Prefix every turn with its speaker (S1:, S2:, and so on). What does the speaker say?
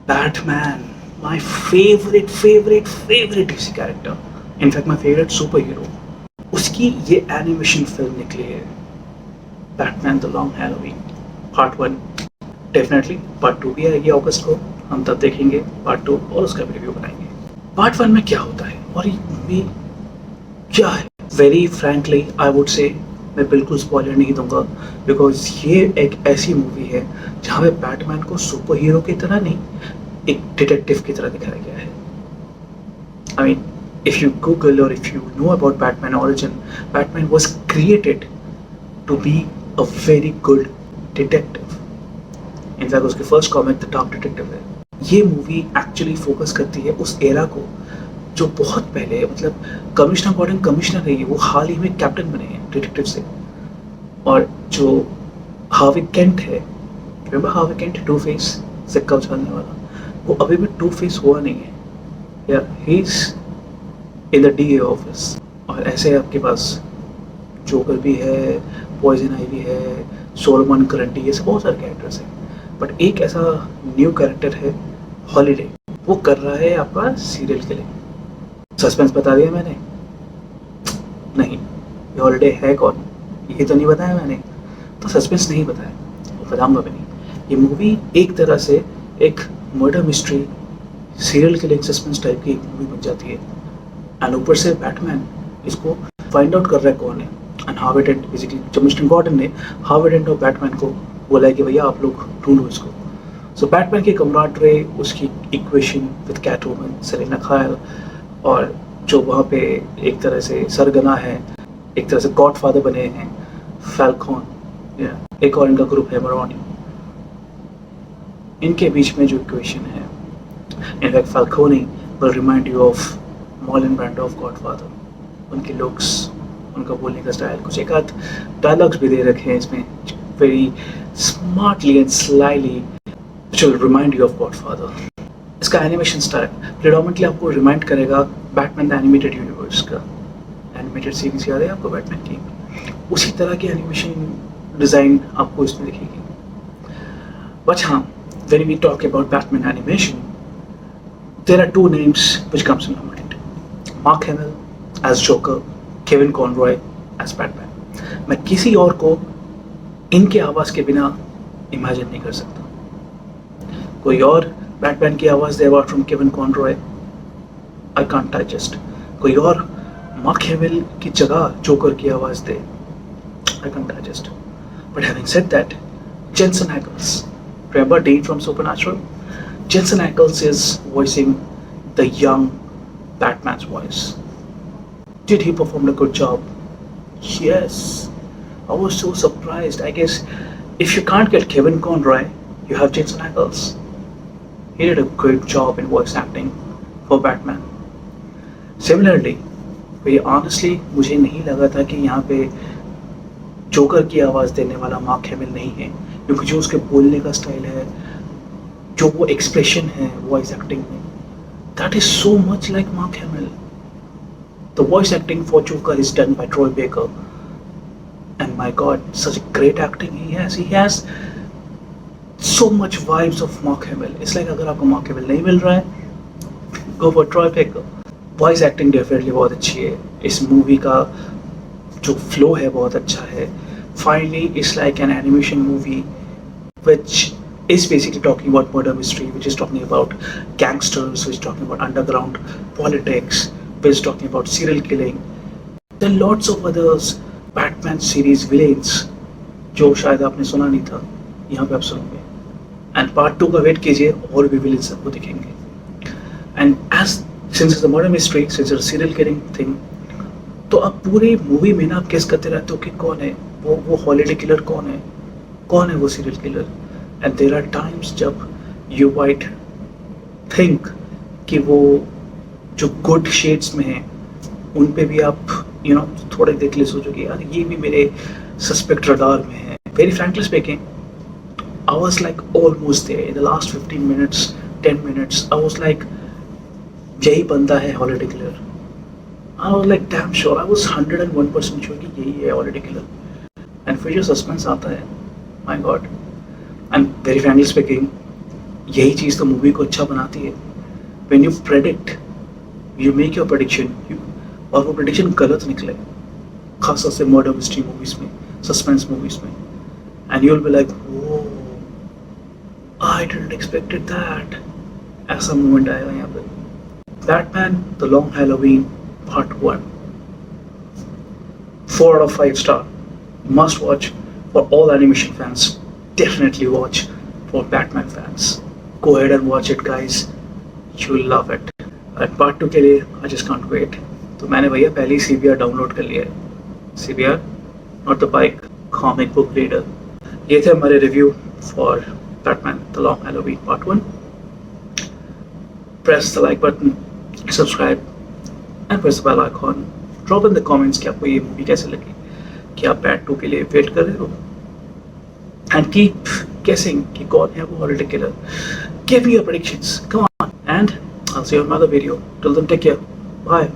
S1: Batman, my favorite DC character. In fact, my favorite superhero. उसकी ये animation film निकली है, Batman the long Halloween part 1। Definitely part 2 भी आएगी अगस्त को, हम तब देखेंगे पार्ट 2 और उसका भी रिव्यू बनाएंगे। पार्ट 1 में क्या होता है और ये मूवी क्या है, very frankly I would say मैं बिल्कुल स्पॉइलर नहीं दूंगा, बिकॉज ये एक ऐसी मूवी है जहाँ पे बैटमैन को सुपर हीरो की तरह नहीं, एक डिटेक्टिव की तरह दिखाया गया है। I mean, if you Google or if you know about Batman origin, Batman was created to be a very good detective. In fact, उसके first comic the dark detective है। ये मूवी एक्चुअली फोकस करती है उस era को जो बहुत पहले, मतलब कमिश्नर गॉर्डन कमिश्नर है, वो हाल ही में कैप्टन बने हैं डिटेक्टिव से। और जो हार्वी केंट है, remember Harvey Kent, two face, सिक्का उछालने वाला, वो अभी भी टू फेस हुआ नहीं है, या he is in the DA office. और ऐसे आपके पास जोकर भी है, पॉइजन आइवी है, सोलोमन करंटी, ये सब बहुत सारे कैरेक्टर्स हैं। बट एक ऐसा न्यू कैरेक्टर है, हॉलीडे, वो कर रहा है आपका सीरियल किलिंग। सस्पेंस बता दिया मैंने? नहीं। ये हॉलीडे है कौन, ये तो नहीं बताया मैंने, तो सस्पेंस नहीं बताया, वो बताऊंगा भी नहीं। ये मूवी एक तरह से एक murder mystery, serial killing, suspense type की एक मूवी बन जाती है। एंड ऊपर से बैटमैन इसको फाइंड आउट कर रहा है कौन है। And Harvey Dent, basically commissioner Gordon ने हार्वी डेंट और बैटमैन को बोला है कि भैया आप लोग ढूंढो इसको। सो बैटमैन की कमराटरे, उसकी इक्वेशन विद कैटवुमन, सेलेना खायल, और जो वहाँ पे एक तरह से सरगना है, एक तरह से गॉडफादर बने हैं, फैल्कॉन, एक और इनका ग्रुप है मरोनी, इनके बीच में जो इक्वेशन है, in fact Falconi will remind you of Marlon Brando of Godfather. उनके लुक्स, उनका बोलने का स्टाइल, कुछ एक आध डायलॉग्स भी दे रखे हैं इसमें very smartly and slightly, which will remind you of godfather. इसका एनिमेशन स्टाइल प्रेडोमिनेटली आपको रिमाइंड करेगा बैटमैन द एनिमेटेड यूनिवर्स का। एनिमेटेड सीरीज याद है आपको बैटमैन की? उसी तरह की एनिमेशन डिज़ाइन आपको इसमें दिखेगी। बट हाँ, when we talk about Batman animation, there are two names which comes in my mind. Mark Hamill as Joker, Kevin Conroy as Batman. मैं किसी और को इनके आवाज़ के बिना इमेजिन नहीं कर सकता। कोई और बैटमैन की आवाज़ दे apart from Kevin Conroy, I can't digest. कोई और मार्क हेमिल की जगह जोकर की आवाज़ दे, I can't digest. But having said that, Jensen Ackles, remember Dean from Supernatural? Jensen Ackles is voicing the young Batman's voice. Did he perform a good job? Yes. I was so surprised. I guess if you can't get Kevin Conroy, you have Jensen Ackles. He did a great job in voice acting for Batman. Similarly, honestly मुझे नहीं लगा था कि यहाँ पे joker की आवाज़ देने वाला मार्क हेमिल नहीं है, क्योंकि जो उसके बोलने का स्टाइल है, जो वो एक्सप्रेशन है वॉइस एक्टिंग में, that is so much like mark Hemil. The voice acting for joker is done by Troy baker, and my God, such a great acting he has so much vibes of mark Hemil. It's like अगर आपको mark Hemil नहीं मिल रहा है, go for Troy baker. Voice acting definitely बहुत अच्छी है। इस movie का जो फ्लो है बहुत अच्छा है। Finally, it's like an animation movie which is basically talking about murder mystery, which is talking about gangsters, which is talking about underground politics, which is talking about serial killing. There are lots of others Batman series villains जो शायद आपने सुना नहीं था, यहाँ पे आप सुनोगे। And part 2 का वेट कीजिए, और भी villains आपको दिखेंगे। And since it's a murder mystery, since it's a serial killing thing, तो अब पूरी मूवी में ना आप गेस करते रहते हो कि कौन है वो हॉलीडे किलर, कौन है वो serial killer. And there are times जब यू माइट थिंक कि वो जो गुड शेड्स में हैं उन पे भी आप थोड़े देख ले सोचोगे यार ये भी मेरे सस्पेक्ट रडार में है। Very frankly speaking, I was like almost there in the last 15 minutes 10 minutes. I was like यही बंदा है holiday killer. I was like damn sure, I was 101% sure कि यही है हॉलीडे किलर। एंड फिर जो सस्पेंस आता है, my God. And very frankly speaking, यही चीज़ तो मूवी को अच्छा बनाती है। When you predict, you make your prediction, और वो प्रेडिक्शन गलत निकले, खासतौर से मर्डर मिस्ट्री मूवीज में, सस्पेंस मूवीज में, and you will be like, वो आई डिडंट एक्सपेक्टेड दैट, ऐसा मोमेंट आएगा यहाँ पे। Batman the long Halloween part 1, 4 out of 5 star, must watch for all animation fans, definitely watch for Batman fans, go ahead and watch it guys, you'll love it। और part 2 के लिए I just can't wait। तो मैंने भैया पहले ही CBR download कर लिया है, CBR not the bike, comic book reader. ये थे हमारे review for Batman the long Halloween part 1। Press the like button, subscribe and press the bell icon. Drop in the comments कि आपको ये मूवी कैसे लगी, कि आप पार्ट 2 के लिए वेट कर रहे हो, एंड कीप गेसिंग कि कौन है वो holiday killer. Give me your predictions, come on, and I'll see you in another video. Till then, take care. Bye.